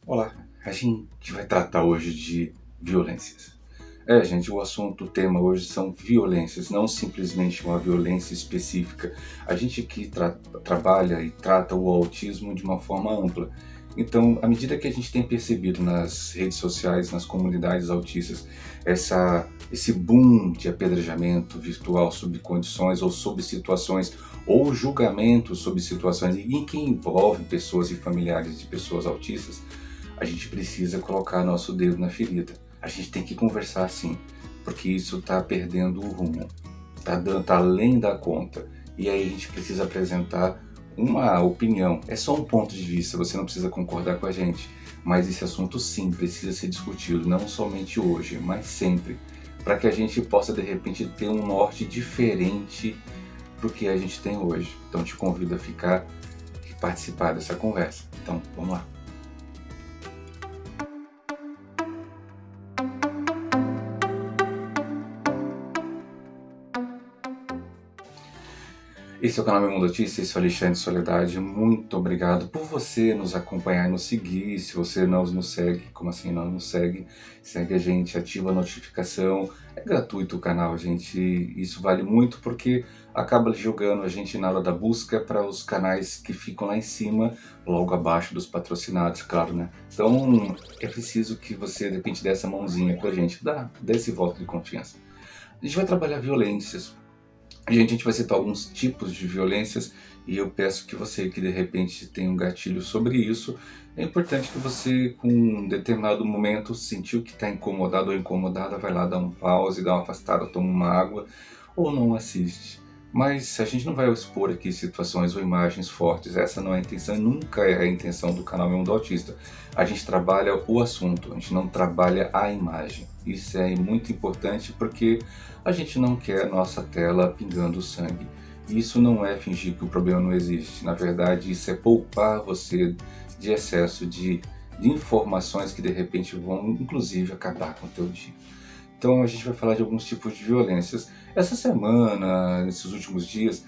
Olá, a gente vai tratar hoje de violências. Gente, o tema hoje são violências, não simplesmente uma violência específica. A gente aqui trabalha e trata o autismo de uma forma ampla. Então, à medida que a gente tem percebido nas redes sociais, nas comunidades autistas, esse boom de apedrejamento virtual sob condições ou sob situações, ou julgamento sobre situações em que envolvem pessoas e familiares de pessoas autistas, a gente precisa colocar nosso dedo na ferida. A gente tem que conversar sim, porque isso está perdendo o rumo, tá além da conta. E aí a gente precisa apresentar uma opinião. É só um ponto de vista, você não precisa concordar com a gente. Mas esse assunto sim precisa ser discutido, não somente hoje, mas sempre. Para que a gente possa de repente ter um norte diferente do que a gente tem hoje. Então te convido a ficar e participar dessa conversa. Então vamos lá. Esse é o canal Meu Mundo Notícias, esse é o Alexandre Soledade. Muito obrigado por você nos acompanhar e nos seguir. Se você não nos segue, como assim não nos segue? Segue a gente, ativa a notificação. É gratuito o canal, gente. Isso vale muito porque acaba jogando a gente na hora da busca para os canais que ficam lá em cima, logo abaixo dos patrocinados, claro, né? Então é preciso que você, de repente, dê essa mãozinha pra gente, dê esse voto de confiança. A gente vai trabalhar violências. A gente vai citar alguns tipos de violências e eu peço que você que de repente tem um gatilho sobre isso, é importante que você com um determinado momento sentiu que está incomodado ou incomodada, vai lá dar um pause, dá uma afastada, toma uma água ou não assiste. Mas a gente não vai expor aqui situações ou imagens fortes, essa não é a intenção, nunca é a intenção do canal Meu Mundo Autista. A gente trabalha o assunto, a gente não trabalha a imagem. Isso é muito importante porque a gente não quer nossa tela pingando sangue. Isso não é fingir que o problema não existe, na verdade isso é poupar você de excesso de informações que de repente vão inclusive acabar com o teu dia. Então a gente vai falar de alguns tipos de violências. Essa semana, nesses últimos dias,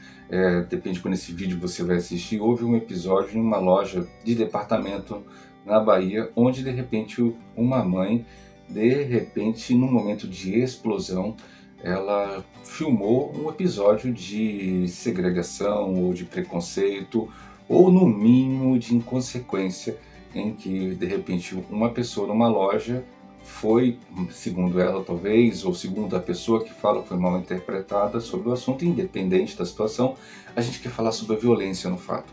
depende de quando esse vídeo você vai assistir, houve um episódio em uma loja de departamento na Bahia, onde de repente uma mãe, de repente, num momento de explosão, ela filmou um episódio de segregação ou de preconceito, ou no mínimo de inconsequência, em que de repente uma pessoa numa loja foi, segundo ela talvez, ou segundo a pessoa que fala, foi mal interpretada sobre o assunto, independente da situação, a gente quer falar sobre a violência no fato.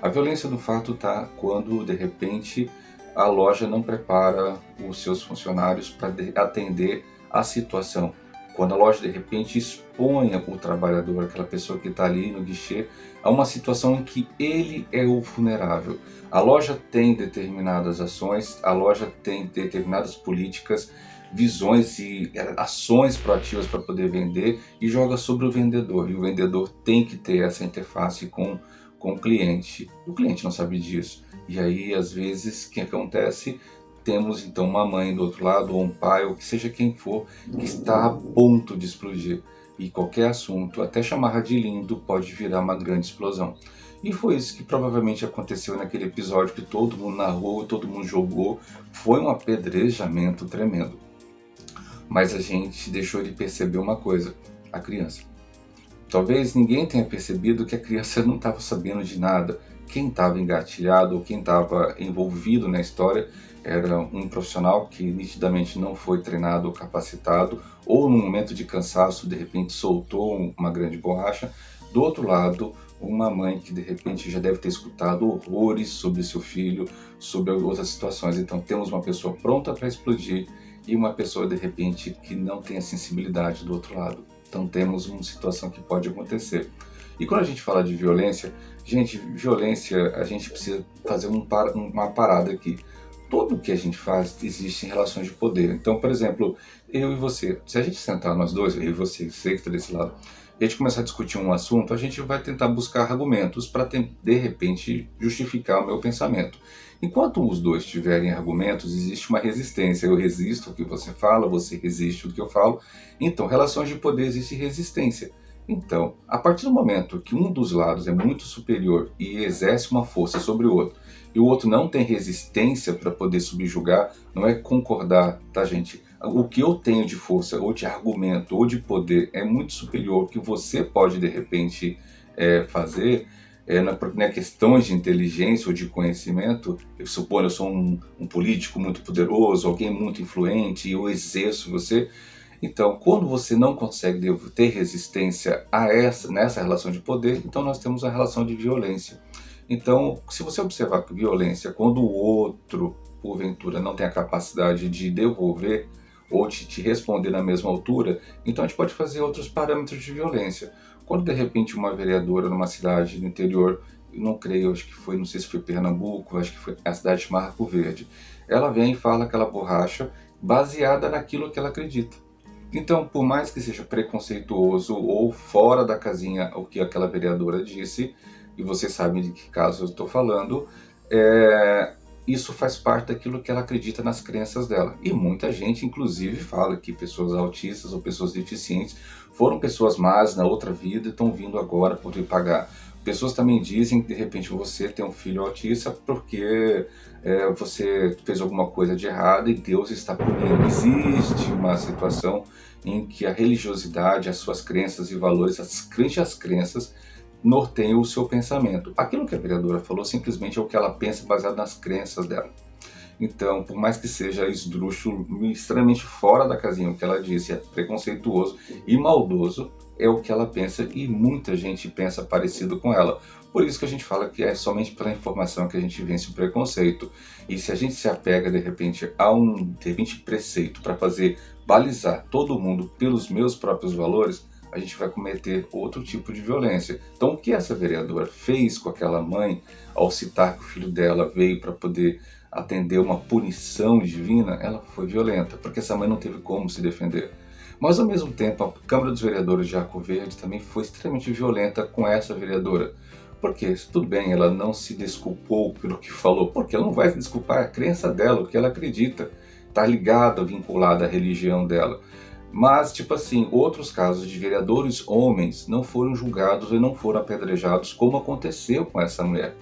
A violência no fato está quando, de repente, a loja não prepara os seus funcionários para atender a situação. Quando a loja, de repente, expõe o trabalhador, aquela pessoa que está ali no guichê, a uma situação em que ele é o vulnerável. A loja tem determinadas ações, a loja tem determinadas políticas, visões e ações proativas para poder vender e joga sobre o vendedor. E o vendedor tem que ter essa interface com o cliente. O cliente não sabe disso. E aí, às vezes, o que acontece? Temos então uma mãe do outro lado, ou um pai, ou que seja quem for, que está a ponto de explodir. E qualquer assunto, até chamar de lindo, pode virar uma grande explosão. E foi isso que provavelmente aconteceu naquele episódio que todo mundo narrou, todo mundo jogou. Foi um apedrejamento tremendo. Mas a gente deixou de perceber uma coisa, a criança. Talvez ninguém tenha percebido que a criança não estava sabendo de nada. Quem estava engatilhado ou quem estava envolvido na história era um profissional que nitidamente não foi treinado ou capacitado, ou num momento de cansaço de repente soltou uma grande borracha. Do outro lado, uma mãe que de repente já deve ter escutado horrores sobre seu filho, sobre outras situações. Então temos uma pessoa pronta para explodir e uma pessoa de repente que não tem a sensibilidade do outro lado. Então temos uma situação que pode acontecer. E quando a gente fala de violência, gente, violência, a gente precisa fazer uma parada aqui. Tudo que a gente faz existe em relações de poder. Então, por exemplo, eu e você, se a gente sentar nós dois, eu e você que está desse lado, e a gente começar a discutir um assunto, a gente vai tentar buscar argumentos para, de repente, justificar o meu pensamento. Enquanto os dois tiverem argumentos, existe uma resistência. Eu resisto ao que você fala, você resiste ao que eu falo. Então, relações de poder existe resistência. Então, a partir do momento que um dos lados é muito superior e exerce uma força sobre o outro, e o outro não tem resistência para poder subjugar, não é concordar, tá, gente? O que eu tenho de força, ou de argumento, ou de poder é muito superior ao que você pode, de repente, fazer. Não é questões de inteligência ou de conhecimento. Eu suponho, eu sou um político muito poderoso, alguém muito influente, e eu exerço você. Então, quando você não consegue ter resistência nessa relação de poder, então nós temos a relação de violência. Então, se você observar que violência, quando o outro, porventura, não tem a capacidade de devolver ou de te responder na mesma altura, então a gente pode fazer outros parâmetros de violência. Quando de repente uma vereadora numa cidade do interior, eu não creio, acho que foi, não sei se foi Pernambuco, acho que foi a cidade de Marco Verde, ela vem e fala aquela borracha baseada naquilo que ela acredita. Então, por mais que seja preconceituoso ou fora da casinha o que aquela vereadora disse, e vocês sabem de que caso eu estou falando, isso faz parte daquilo que ela acredita nas crenças dela. E muita gente, inclusive, fala que pessoas autistas ou pessoas deficientes foram pessoas más na outra vida e estão vindo agora poder pagar. Pessoas também dizem que de repente você tem um filho autista porque você fez alguma coisa de errado e Deus está punindo. Existe uma situação em que a religiosidade, as suas crenças e valores, as crenças, norteiam o seu pensamento. Aquilo que a vereadora falou simplesmente é o que ela pensa baseado nas crenças dela. Então, por mais que seja esdrúxulo, extremamente fora da casinha, o que ela disse é preconceituoso e maldoso, é o que ela pensa e muita gente pensa parecido com ela. Por isso que a gente fala que é somente pela informação que a gente vence o preconceito. E se a gente se apega, de repente, a um preceito para fazer balizar todo mundo pelos meus próprios valores, a gente vai cometer outro tipo de violência. Então, o que essa vereadora fez com aquela mãe ao citar que o filho dela veio para poder atender uma punição divina, ela foi violenta, porque essa mãe não teve como se defender. Mas, ao mesmo tempo, a Câmara dos Vereadores de Arco Verde também foi extremamente violenta com essa vereadora. Porque, tudo bem, ela não se desculpou pelo que falou, porque ela não vai se desculpar, é a crença dela, o que ela acredita, está ligada, vinculada à religião dela. Mas, tipo assim, outros casos de vereadores homens não foram julgados e não foram apedrejados, como aconteceu com essa mulher.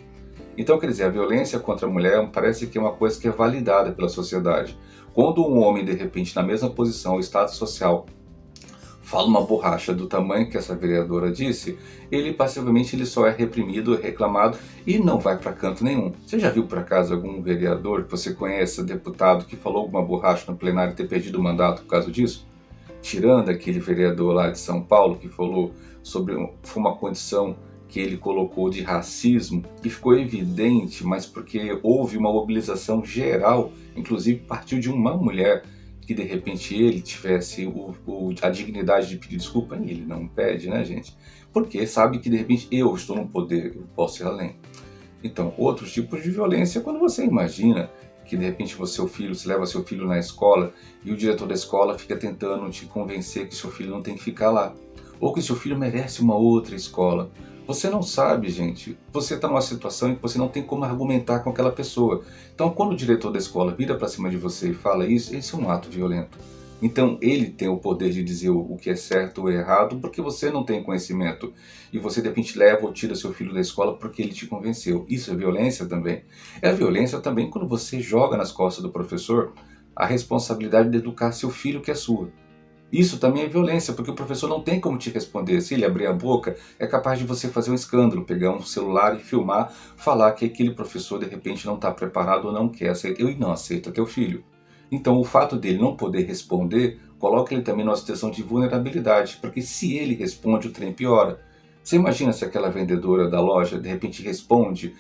Então, quer dizer, a violência contra a mulher parece que é uma coisa que é validada pela sociedade. Quando um homem, de repente, na mesma posição, status social, fala uma borracha do tamanho que essa vereadora disse, ele passivelmente ele só é reprimido, reclamado e não vai para canto nenhum. Você já viu por acaso algum vereador que você conheça, deputado, que falou alguma borracha no plenário e ter perdido o mandato por causa disso? Tirando aquele vereador lá de São Paulo que falou sobre uma condição que ele colocou de racismo, que ficou evidente, mas porque houve uma mobilização geral, inclusive partiu de uma mulher, que de repente ele tivesse a dignidade de pedir desculpa, e ele não pede, né, gente? Porque sabe que de repente eu estou no poder, eu posso ir além. Então, outros tipos de violência é quando você imagina que de repente você leva seu filho na escola e o diretor da escola fica tentando te convencer que seu filho não tem que ficar lá, ou que seu filho merece uma outra escola. Você não sabe, gente. Você está numa situação em que você não tem como argumentar com aquela pessoa. Então, quando o diretor da escola vira para cima de você e fala isso, esse é um ato violento. Então, ele tem o poder de dizer o que é certo ou errado porque você não tem conhecimento. E você, de repente, leva ou tira seu filho da escola porque ele te convenceu. Isso é violência também. É violência também quando você joga nas costas do professor a responsabilidade de educar seu filho que é sua. Isso também é violência, porque o professor não tem como te responder. Se ele abrir a boca, é capaz de você fazer um escândalo, pegar um celular e filmar, falar que aquele professor de repente não está preparado ou não quer aceitar, e não aceita teu filho. Então o fato dele não poder responder, coloca ele também numa situação de vulnerabilidade, porque se ele responde, o trem piora. Você imagina se aquela vendedora da loja de repente responde,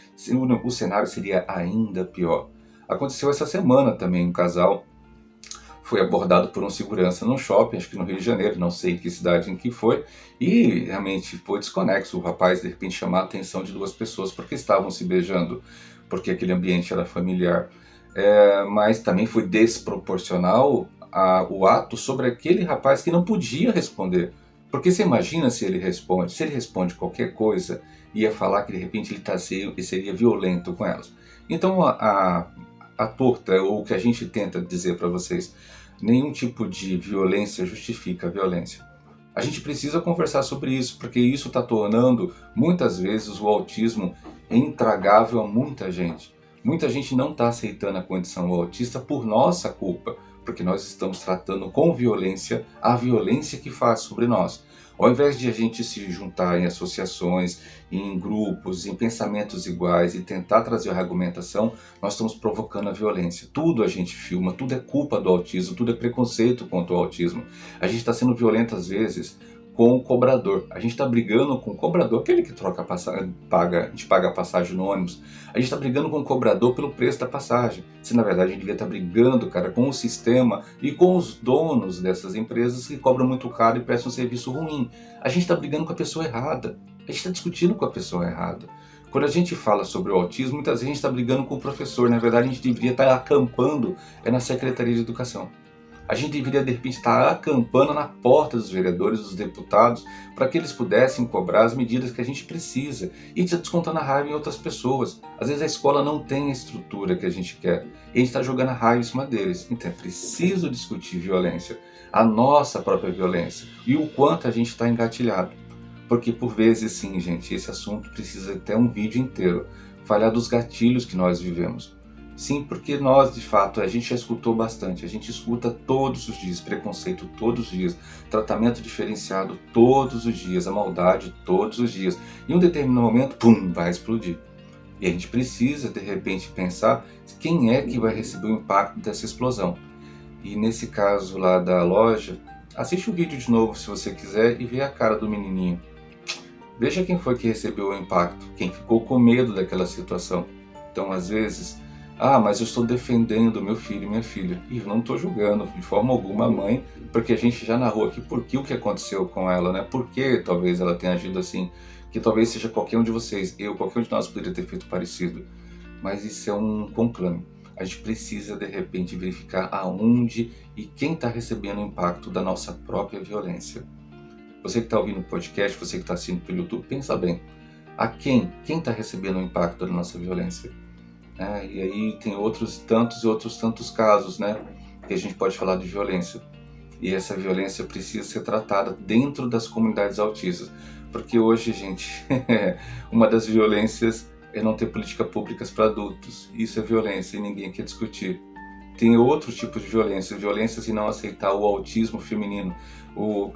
o cenário seria ainda pior. Aconteceu essa semana também um casal foi abordado por um segurança num shopping, acho que no Rio de Janeiro, não sei em que cidade em que foi, e realmente foi desconexo. O rapaz, de repente, chamar a atenção de duas pessoas porque estavam se beijando, porque aquele ambiente era familiar. Mas também foi desproporcional o ato sobre aquele rapaz que não podia responder. Porque você imagina se ele responde qualquer coisa, ia falar que de repente ele seria violento com elas. Então a torta, ou o que a gente tenta dizer para vocês, nenhum tipo de violência justifica a violência. A gente precisa conversar sobre isso, porque isso está tornando, muitas vezes, o autismo intragável a muita gente. Muita gente não está aceitando a condição autista por nossa culpa, porque nós estamos tratando com violência a violência que faz sobre nós. Ao invés de a gente se juntar em associações, em grupos, em pensamentos iguais e tentar trazer a argumentação, nós estamos provocando a violência. Tudo a gente filma, tudo é culpa do autismo, tudo é preconceito contra o autismo. A gente está sendo violento às vezes com o cobrador. A gente está brigando com o cobrador, aquele que troca a passagem, a gente paga a passagem no ônibus. A gente está brigando com o cobrador pelo preço da passagem. Se na verdade a gente devia estar brigando, cara, com o sistema e com os donos dessas empresas que cobram muito caro e prestam um serviço ruim. A gente está brigando com a pessoa errada. A gente está discutindo com a pessoa errada. Quando a gente fala sobre o autismo, muitas vezes a gente está brigando com o professor. Na verdade, a gente deveria estar acampando na Secretaria de Educação. A gente deveria, de repente, estar acampando na porta dos vereadores, dos deputados, para que eles pudessem cobrar as medidas que a gente precisa e descontando a raiva em outras pessoas. Às vezes a escola não tem a estrutura que a gente quer e a gente está jogando a raiva em cima deles. Então é preciso discutir violência, a nossa própria violência e o quanto a gente está engatilhado. Porque por vezes, sim, gente, esse assunto precisa ter um vídeo inteiro, falar dos gatilhos que nós vivemos. Sim, porque nós, de fato, a gente já escutou bastante, a gente escuta todos os dias, preconceito todos os dias, tratamento diferenciado todos os dias, a maldade todos os dias. Em um determinado momento, pum, vai explodir. E a gente precisa, de repente, pensar quem é que vai receber o impacto dessa explosão. E nesse caso lá da loja, assiste o vídeo de novo se você quiser e vê a cara do menininho. Veja quem foi que recebeu o impacto, quem ficou com medo daquela situação. Então, às vezes, mas eu estou defendendo meu filho e minha filha. E eu não estou julgando de forma alguma a mãe, porque a gente já narrou aqui por que o que aconteceu com ela, né? Por que talvez ela tenha agido assim, que talvez seja qualquer um de vocês, qualquer um de nós poderia ter feito parecido. Mas isso é um conclame. A gente precisa, de repente, verificar aonde e quem está recebendo o impacto da nossa própria violência. Você que está ouvindo o podcast, você que está assistindo pelo YouTube, pensa bem. A quem está recebendo o impacto da nossa violência? E aí tem outros tantos casos, né, que a gente pode falar de violência. E essa violência precisa ser tratada dentro das comunidades autistas. Porque hoje, gente, uma das violências é não ter políticas públicas para adultos. Isso é violência e ninguém quer discutir. Tem outros tipos de violência, violência de não aceitar o autismo feminino,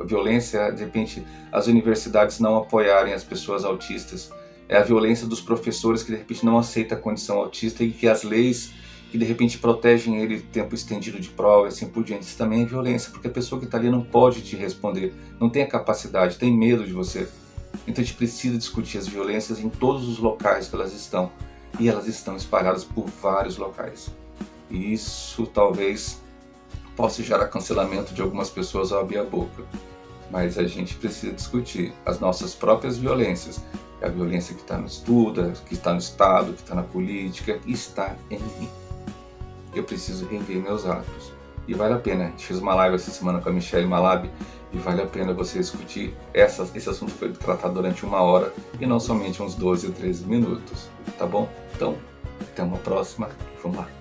a violência, de repente, as universidades não apoiarem as pessoas autistas, é a violência dos professores que de repente não aceitam a condição autista e que as leis que de repente protegem ele tempo estendido de prova e assim por diante, isso também é violência, porque a pessoa que está ali não pode te responder, não tem a capacidade, tem medo de você. Então a gente precisa discutir as violências em todos os locais que elas estão, e elas estão espalhadas por vários locais. E isso talvez possa gerar cancelamento de algumas pessoas ao abrir a boca. Mas a gente precisa discutir as nossas próprias violências. A violência que está no estudo, que está no Estado, que está na política, que está em mim. Eu preciso rever meus atos. E vale a pena. A gente fez uma live essa semana com a Michelle Malab e vale a pena você discutir. Esse assunto foi tratado durante 1 hora e não somente uns 12 ou 13 minutos. Tá bom? Então, até uma próxima. Vamos lá.